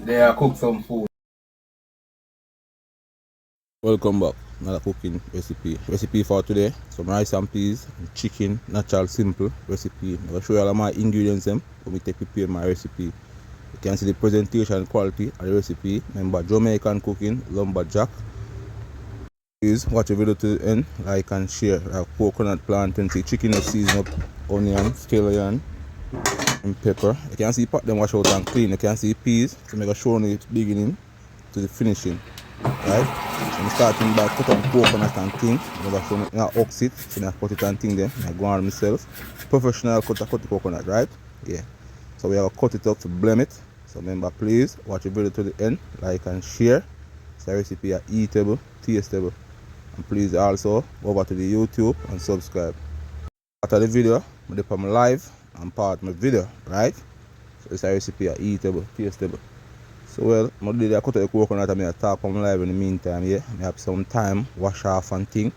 They are cook some food. Welcome back. Another cooking recipe. Recipe for today: some rice and peas, chicken, natural, simple recipe. I'm gonna show you all of my ingredients them when we take prepare my recipe. You can see the presentation quality of the recipe. Remember, Jamaican cooking, lumberjack. Please watch the video to the end, like and share. I have coconut, plantain, see chicken is seasoned up, onion, scallion, and pepper. You can see pot them wash out and clean. You can see peas. So I'm gonna show you the beginning to the finishing. Right? So I'm starting by cutting coconut and thing. I'm gonna show you ox it, so I cut it and thing then. I go on myself. Professional cut the coconut, right? Yeah. So we have to cut it up to blend it. So remember, please watch the video to the end, like and share. So the recipe is eatable, tastable. And please also go over to the YouTube and subscribe. After the video, I do my live and part of my video, right? So this recipe is eatable, tastable. So well, I did cut the coconut and I talk on live in the meantime, yeah. I have some time, wash off and thing.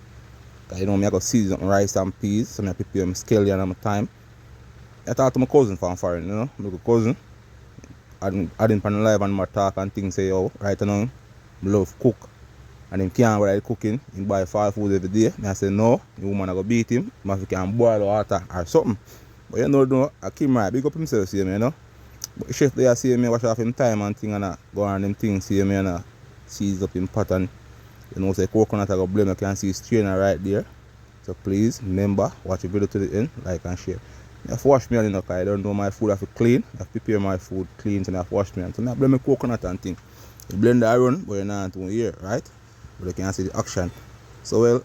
You know, I go season rice and peas, so I prepare my scallion and my time. I talk to my cousin from foreign, you know, my cousin. I didn't pan live and my talk and things say, oh, right now, I love cook. And him can't while cooking, he buy fast food every day. And I say no, the woman I go beat him, if he can boil water or something. But you know, I keep right, big up himself, see me, you know. But the chef there see me wash off him time and thing and go on them things, see me and seize up him pot and you know say coconut I go blame, you can see his strainer right there. So please remember, watch the video to the end, like and share. I have to wash me on, you know, because I don't know my food, I have to clean, I have to prepare my food clean, so I have to wash me on. So I blame my coconut and thing. The blender I run, but you're not doing here, right? But you can see the action. So well,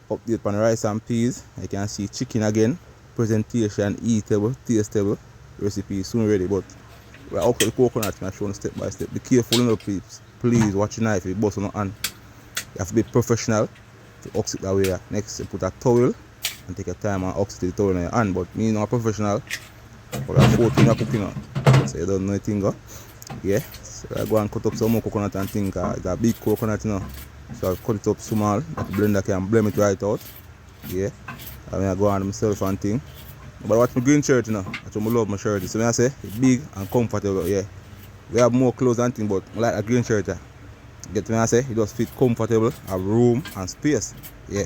update on the rice and peas. You can see chicken again. Presentation, eatable, tastable. Recipe is soon ready, but we're up to the coconut and I'm showing step by step. Be careful, you know, please. Please watch your knife, if you bust on your hand. You have to be professional to ox it that way. Next, you put a towel and take your time and ox the towel in your hand. But me, not a professional. But I'm 14 cooking out. So you don't know anything, go. Yeah. So I go and cut up some more coconut and think it's a big coconut, you know. So I cut it up small, that the blender can blend it right out. Yeah. I mean I go on myself and thing. But watch my green shirt, you know. That's what I love my shirt. So when I say it's big and comfortable, yeah. We have more clothes and thing, but I like a green shirt. Yeah. Get me I say it does fit comfortable, have room and space. Yeah.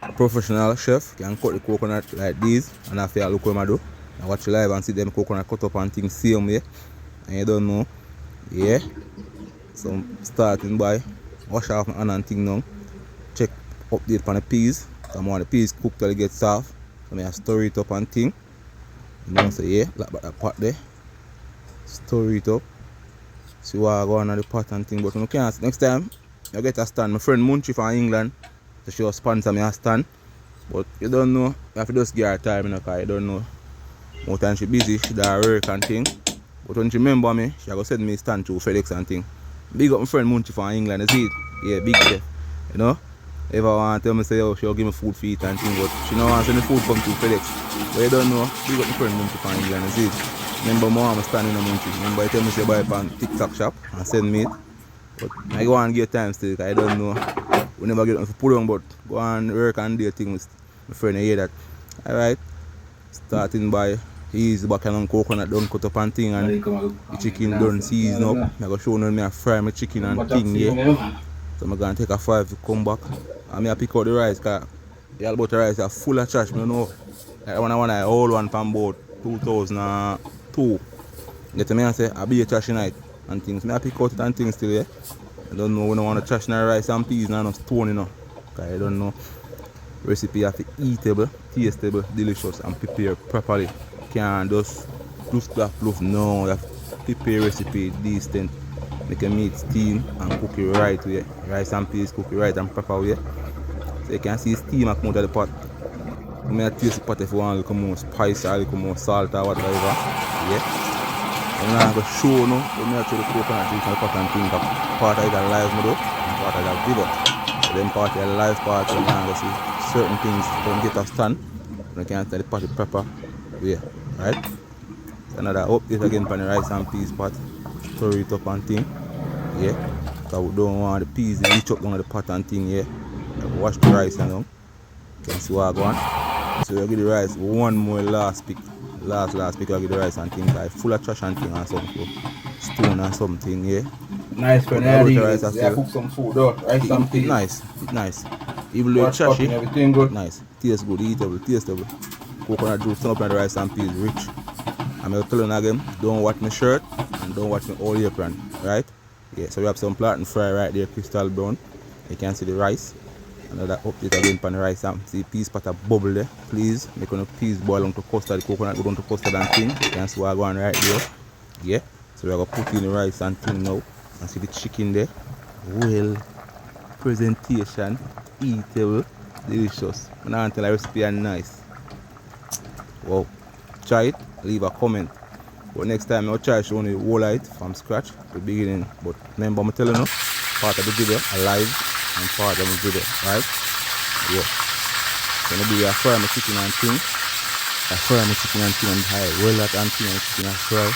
A professional chef can cut the coconut like this and I feel look what I do. I watch live and see them coconut cut up and things same way. And you don't know. Yeah. So I'm starting by wash off my hand and thing now. Check update on the peas. So I want the peas cooked till it gets soft. So I stir it up and thing. You know, so yeah, like that pot there. Stir it up. See what I go on the pot and thing. But you can't. Next time, you get a stand. My friend Munchie from England, so she will sponsor me a stand. But you don't know, you have to just give her time, you know, because you don't know. More time she busy, she does work and thing. But when she remember me, she will send me a stand to FedEx and thing. Big up my friend Munchie from England, you see it? Yeah, big chef. You know? Ever want to tell me say, oh, she'll give me food for it and thing, but she don't want to send the food come to FedEx. But you don't know, big up my friend Munchie from England, you see it? Remember mom standing in the Munchie. Remember I tell me say buy it on TikTok shop and send me it. But I go and get time still, because I don't know. We never get on for pull on, but go and work and do a thing with my friend, you hear that? Alright. Starting by easy back and coconut done cut up and thing and the chicken done season up. I go show them I fry my chicken and thing here. So I'm going to take a 5 to come back. And I pick out the rice because the all about the rice are full of trash. You know. Like when I want a whole one from about 2002. Get me and say I be a trash night and things. I pick out it and things still yeah. I don't know when I want to trash no rice and peas and no stone, you know. Because I don't know. Recipe have to eatable, tastable, delicious and prepare properly. Can't just fluff. No, you have to prepare recipe decent. Make a meat steam and cook it right way. Rice and peas cook it right and proper way. So you can see steam come out of the pot. You may taste the pot if you want a little more spice or a little more salt or whatever. Yeah. I'm not going to show you now. You may show the coconut in the pot and think of part of it alive and part of it video. So then part of the live part you can see certain things don't get a stand. You can tell the pot is proper way. Right? So another update again for the rice and peas pot. Stir it up and thing. Yeah. Because we don't want the peas to reach up down the pot and thing, yeah. Wash the rice and you can see what I go on. So you give the rice one more last pick. last because I get the rice and things like full of trash and things and something. Stone and something, yeah. Nice friend, But I rice as well. cook some food though. Rice and peas. It nice. Even though it's Hot trashy, everything good. nice. Tastes good, eatable, tastable. Coconut juice turn up on the rice and peas, rich. I'm telling you again, don't watch my shirt and don't watch my all apron, right? Yeah, so we have some platin fry right there, crystal brown. You can see the rice. Another update again on the rice and see peas pot a bubble there. Please make no peas boil down to custard, the coconut go down to custard and thing. You can see what I go on right there. Yeah. So we're gonna put in the rice and thing now. And see the chicken there. Well, presentation, eatable, delicious. I'm not tell a recipe and nice. Wow. Try it, leave a comment. But next time I'll try showing you whole it from scratch to the beginning. But remember I'm telling you, part of the video alive and part of the video, right? Yeah. So maybe I fry my chicken and thing. I fry my chicken and thing and high well that and thing and chicken and fry.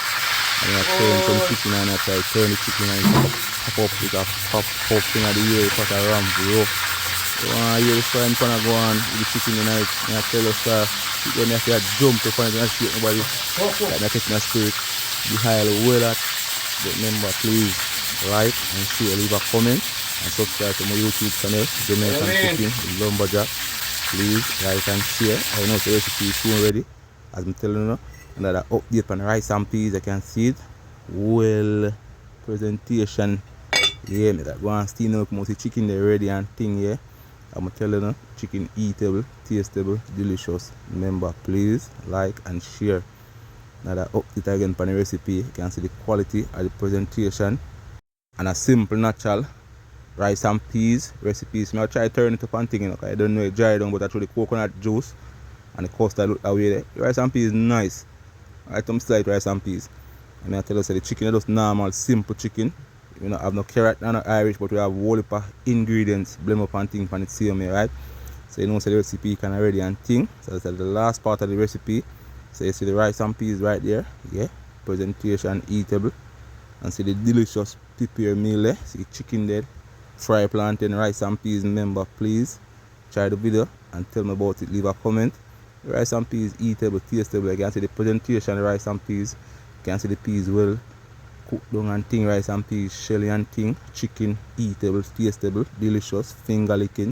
And I turn some chicken and I try to turn the chicken and pop up with a pop thing of the ear, put a ram bro. So I hear the frying pan go on with the chicken in it and I tell us then I have to jump to find it and shake nobody. Like I catch my spirit. The high well that. But remember please like and share, leave a comment and subscribe to my YouTube channel, Jamaican Cooking with Lumberjack. Please like and share. I know the recipe is soon ready, as I'm telling you. Another update on rice and peas, I can see it. Well, presentation. Yeah, me that go and steam up most chicken there ready and thing, yeah. I'm telling you, chicken eatable, tastable, delicious. Remember, please like and share. Another update again on the recipe. You can see the quality of the presentation. And a simple, natural rice and peas recipes. I'll try to turn it up and thing, you know, I don't know it dry down, but I throw the coconut juice and the custard look away there. The rice and peas is nice. I some slight rice and peas. And I tell you, so the chicken is just normal, simple chicken. We don't have no carrot, no Irish, but we have whole heap of ingredients, blend up and thing on the same way, right? So you know, so the recipe can already and thing. So that's the last part of the recipe. So you see the rice and peas right there, yeah. Presentation eatable. And see the delicious prepared meal there. See chicken there, fry plantain, rice and peas. Remember, please try the video and tell me about it. Leave a comment. The rice and peas eatable, tastable. You can see the presentation, the rice and peas. You can see the peas well cooked down and thing, rice and peas, shelly and thing. Chicken eatable, tastable, delicious, finger licking.